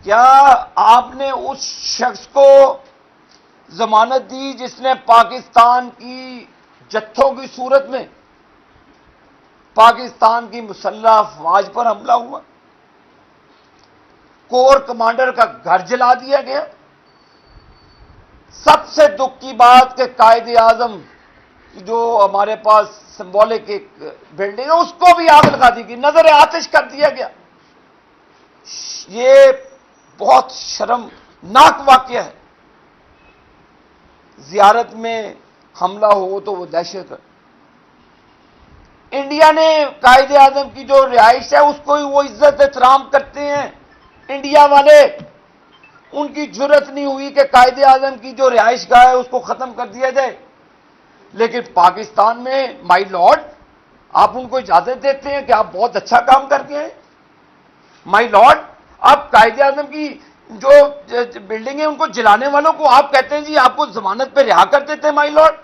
کیا آپ نے اس شخص کو ضمانت دی جس نے پاکستان کی جتھوں کی صورت میں پاکستان کی مسلح افواج پر حملہ ہوا، کور کمانڈر کا گھر جلا دیا گیا؟ سب سے دکھ کی بات کہ قائد اعظم جو ہمارے پاس سمبولک ایک بلڈنگ ہے اس کو بھی آگ لگا دی گئی، نظر آتش کر دیا گیا۔ یہ بہت شرمناک واقعہ ہے۔ زیارت میں حملہ ہو تو وہ دہشت ہے۔ انڈیا نے قائد اعظم کی جو رہائش ہے اس کو وہ عزت احترام کرتے ہیں انڈیا والے، ان کی جرت نہیں ہوئی کہ قائد اعظم کی جو رہائش گاہ ہے اس کو ختم کر دیا جائے۔ لیکن پاکستان میں مائی لارڈ آپ ان کو اجازت دیتے ہیں کہ آپ بہت اچھا کام کر کے ہیں؟ مائی لارڈ آپ قائد اعظم کی جو بلڈنگ ہے ان کو جلانے والوں کو آپ کہتے ہیں جی آپ کو ضمانت پہ رہا کر دیتے ہیں؟ مائی لارڈ